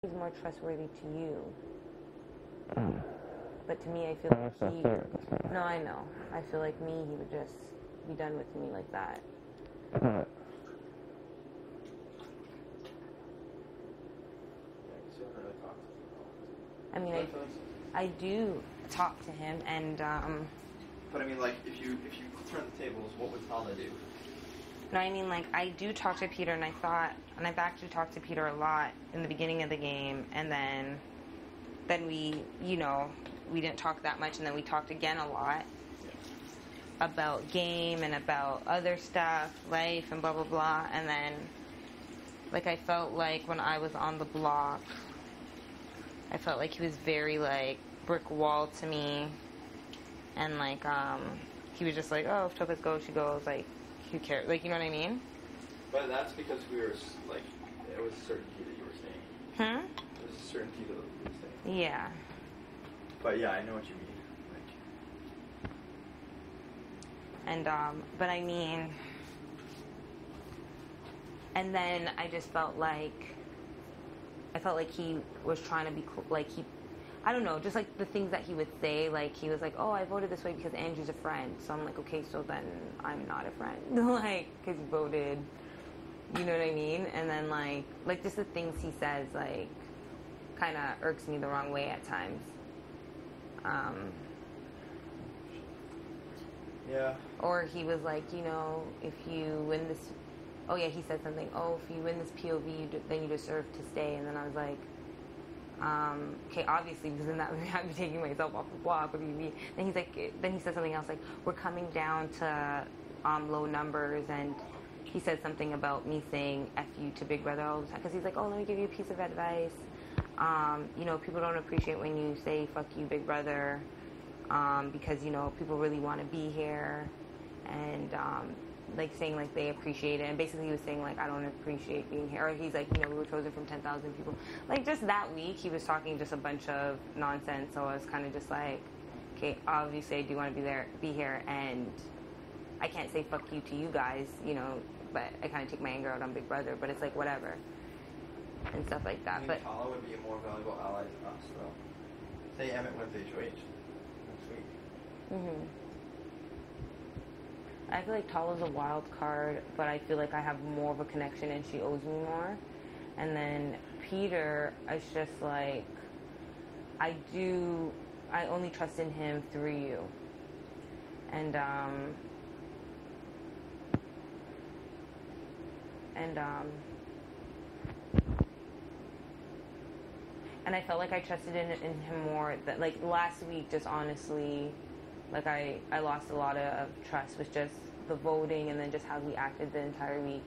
he's more trustworthy to you. But to me, I feel like he... No, I know. I feel like me, he would just be done with me like that. I mean, I do talk to him, and But I mean, like, if you turn the tables, what would Tala do? no, I mean, like, I do talk to Peter, and I've actually talked to Peter a lot in the beginning of the game, and then we, we didn't talk that much, and then we talked again a lot about game and about other stuff, life, and blah, blah, blah, and then, like, I felt like when I was on the block, I felt like he was very, like, brick wall to me, and, like, he was just like, oh, if Topaz goes, she goes, like, who cares? Like, you know what I mean? But that's because we were, like, it was a certainty that you were staying. It was a certainty that you were staying. Yeah. But yeah, I know what you mean. And, but I mean, and then I just felt like he was trying to be, I don't know, just like the things that he would say, like he was like, oh, I voted this way because Andrew's a friend. So I'm like, okay, so then I'm not a friend, like, because you voted, you know what I mean? And then like just the things he says, like, kind of irks me the wrong way at times. Yeah. Or he was like, if you win this, oh yeah, he said something, oh, if you win this POV, then you deserve to stay. And then I was like, okay, obviously, because then that would have me taking myself off the block. Then he's like, then he said something else, like, we're coming down to low numbers, and he said something about me saying F you to Big Brother all the time, because he's like, oh, let me give you a piece of advice. People don't appreciate when you say fuck you, Big Brother, because, people really want to be here, and, like, saying, like, they appreciate it, and basically he was saying, like, I don't appreciate being here, or he's like, we were chosen from 10,000 people. Like, just that week, he was talking just a bunch of nonsense, so I was kind of just like, okay, obviously I do want to be here, and I can't say fuck you to you guys, but I kind of take my anger out on Big Brother, but it's like, whatever, and stuff like that. But Tala would be a more valuable ally to us, though. Say Emmett went to HOH next week. I feel like Tala's a wild card, but I feel like I have more of a connection and she owes me more. And then Peter, it's just like, I only trust in him through you. And I felt like I trusted in him more. That, like, last week, just honestly, like, I lost a lot of trust with just the voting and then just how he acted the entire week.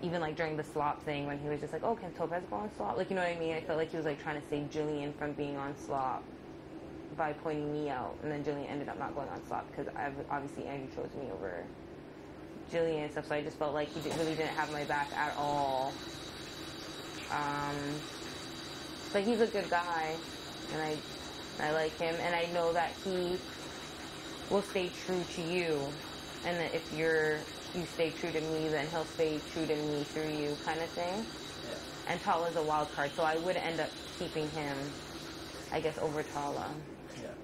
Even, like, during the slop thing when he was just like, oh, can Topaz go on slop? Like, you know what I mean? I felt like he was, like, trying to save Jillian from being on slop by pointing me out. And then Jillian ended up not going on slop because obviously Andrew chose me over Jillian and stuff. So I just felt like he really didn't have my back at all. But he's a good guy, and I like him, and I know that he will stay true to you, and that if you stay true to me, then he'll stay true to me through you, kind of thing. Yeah. And Tala's a wild card, so I would end up keeping him, I guess, over Tala. Yeah.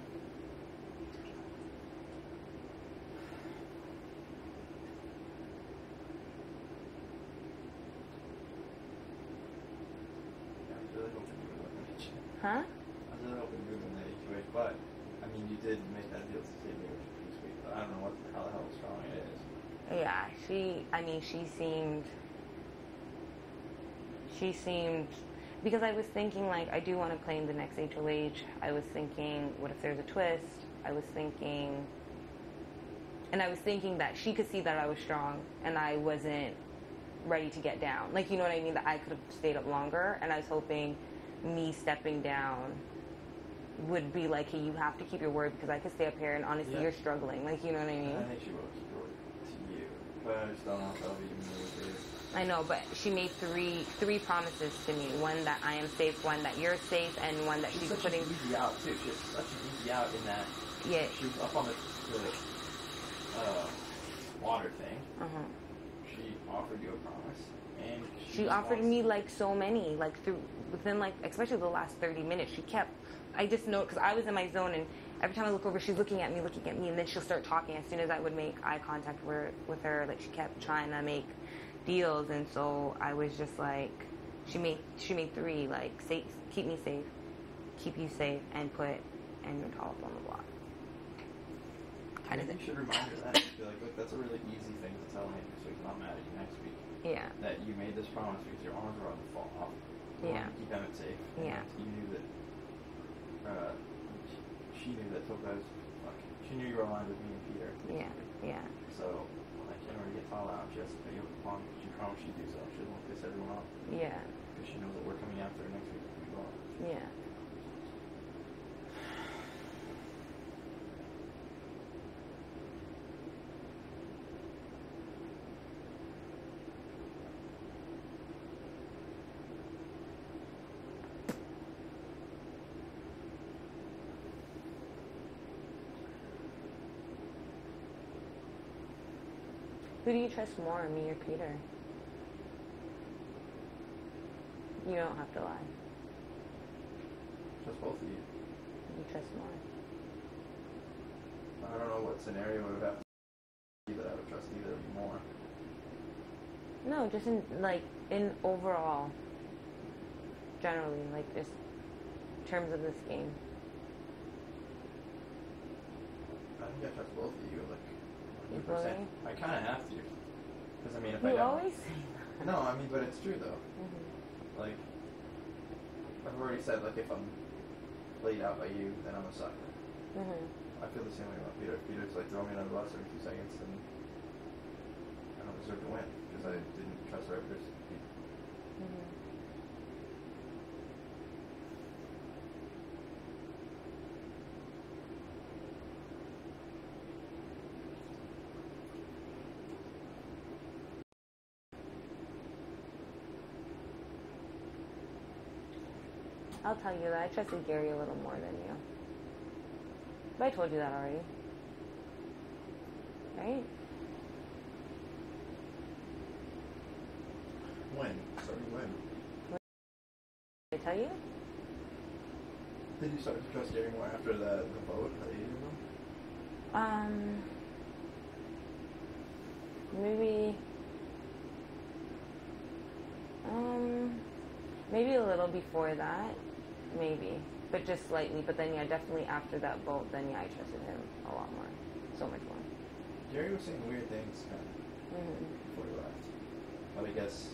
Huh? I was really hoping you would win the HOH, but, I mean, you did make that deal to save me, which is pretty sweet, but I don't know how the hell strong it is. Yeah, she seemed, because I was thinking, like, I do want to play in the next HOH. I was thinking, what if there's a twist? I was thinking that she could see that I was strong, and I wasn't ready to get down. Like, you know what I mean? That I could have stayed up longer, and I was hoping me stepping down would be like, hey, you have to keep your word because I could stay up here and honestly you're struggling. Like, you know what I mean? I think she will keep her word to you, but I just don't know if that'll be me. I know, but she made three promises to me. One that I am safe, one that you're safe, and one that she's putting... She's easy out, too. She's such an easy out in that... Yeah. She was up on the water thing. She offered you a promise, and she offered me, like, so many, like, through within like, especially the last 30 minutes, she kept, I just know, because I was in my zone, and every time I look over, she's looking at me, and then she'll start talking. As soon as I would make eye contact with her, like, she kept trying to make deals, and so I was just like, she made 3, like, keep me safe, keep you safe, and put your top on the block. Kind of thing. You should remind her that. Be like, look, that's a really easy thing to tell him, so he's not mad at you next week. Yeah. That you made this promise because your arms are about to fall off. You Yeah. want to keep Emmett safe. Yeah. You knew that. She knew that Topaz. She knew you were aligned with me and Peter. Yeah. Yeah. So, like, in order to get Tala out, she has to pay you up upon. She promised she'd do so. She doesn't want to piss everyone off. Yeah. Because she knows that we're coming after her next week as well. Yeah. Who do you trust more, me or Peter? You don't have to lie. Trust both of you. You trust more. I don't know what scenario would have to be that I would trust either of you more. No, just in overall, generally, like just terms of this game. I think I trust both of you, like, 100%. Equally? I kind of have to. Because, I mean, if I You don't... always say that. No, I mean, but it's true, though. Mm-hmm. Like, I've already said, like, if I'm played out by you, then I'm a sucker. Mm-hmm. I feel the same way about Peter. If Peter's, like, throwing me under the bus every 2 seconds, then I don't deserve to win. Because I didn't trust the right person. Mm-hmm. I'll tell you that I trusted Gary a little more than you. But I told you that already. Right? When? Sorry, when? Did I tell you? Did you start to trust Gary more after the vote that you didn't know? Maybe a little before that, maybe, but just slightly. But then, yeah, definitely after that vote, then yeah, I trusted him a lot more, so much more. Gary was saying weird things kind of before he left, but I guess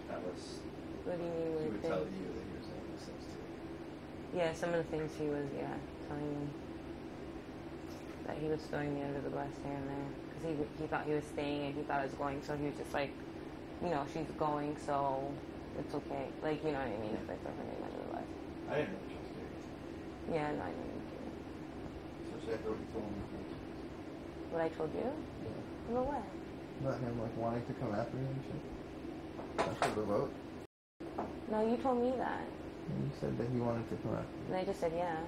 that was. What do you mean He weird would things? tell you that he was saying these things too. Yeah, some of the things he was, telling me that he was throwing me under the bus here and there because he thought he was staying and he thought I was going, so he was just like, she's going, so it's okay. Like, you know what I mean? If I throw her name under the bus. I didn't really trust Gary. Yeah, no, I didn't. Especially after what you told me. What I told you? Yeah. About what? Not him, like, wanting to come after me and shit. After the vote. No, you told me that. And you said that he wanted to come after me. And I just said, yeah.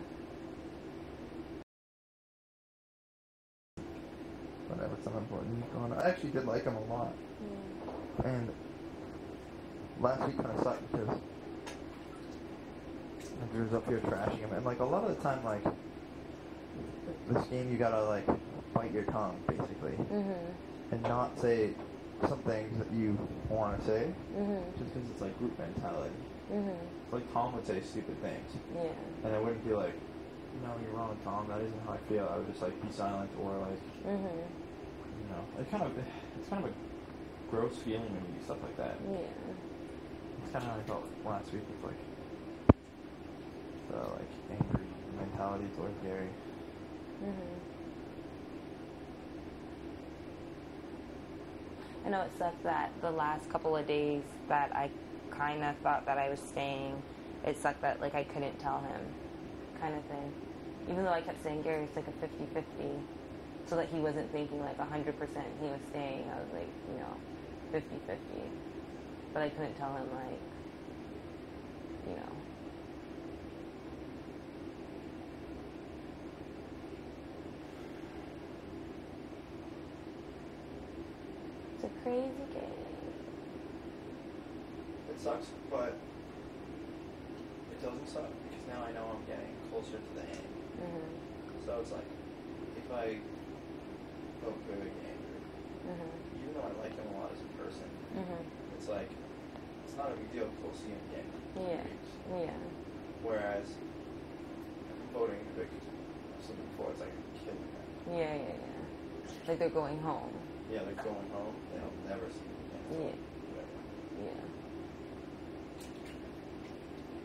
Whatever, it's not important. I actually did like him a lot. Yeah. And last week kind of sucked because Andrew was up here trashing him. And, like, a lot of the time, like, this game you gotta, like, bite your tongue, basically. And not say some things that you want to say. Just because it's, like, group mentality. It's like Tom would say stupid things. Yeah. And I wouldn't be like, no, you're wrong, Tom. That isn't how I feel. I would just, like, be silent or, like, it's kind of a gross feeling when you do stuff like that. Yeah. It's kind of how I felt last week with, like, the, like, angry mentality towards Gary. I know it sucked that the last couple of days that I kind of thought that I was staying, it sucked that, like, I couldn't tell him, kind of thing. Even though I kept saying, Gary, it's like a 50-50, so that he wasn't thinking, like, 100% he was staying. I was like, 50-50. But I couldn't tell him, like, It's a crazy game. It sucks, but doesn't suck because now I know I'm getting closer to the end. Mhm. So it's like, if I vote for Andrew, Mhm. even though I like him a lot as a person, Mhm. it's like, it's not a big deal because we'll see him again in Yeah. 2 weeks. Yeah. Whereas, voting because something before, it's like killing them. Yeah. Yeah. Yeah. Like they're going home. Yeah, they're going home. They'll never see him again. Yeah. Whatever. Yeah.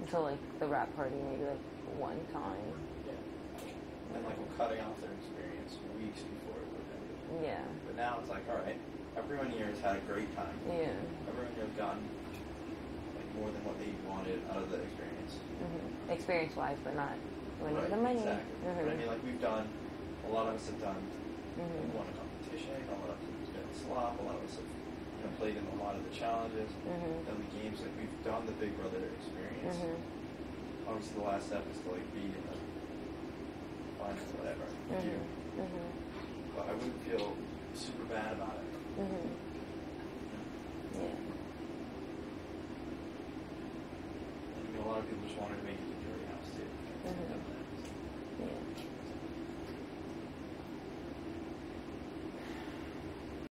Until like the rap party, maybe like one time. Yeah. And like we're cutting off their experience weeks before it would end. Yeah. But now it's like, all right, everyone here has had a great time. Yeah. Everyone here has gotten like more than what they wanted out of the experience. Mm-hmm. Experience-wise, but not winning Right, the money. exactly. Mm-hmm. But I mean, like we've done, a lot of us have done, Mm-hmm. won a competition. A lot of us have been a slop. A lot of us have played in a lot of the challenges. Mm-hmm. Done the games. Like we've done the Big Brother experience. Mm-hmm. Obviously, the last step is to like be in the final, whatever you do. Mm-hmm. But I wouldn't feel super bad about it. Mm-hmm. Yeah. I mean, a lot of people just wanted to make it to Jury House too. Mm-hmm.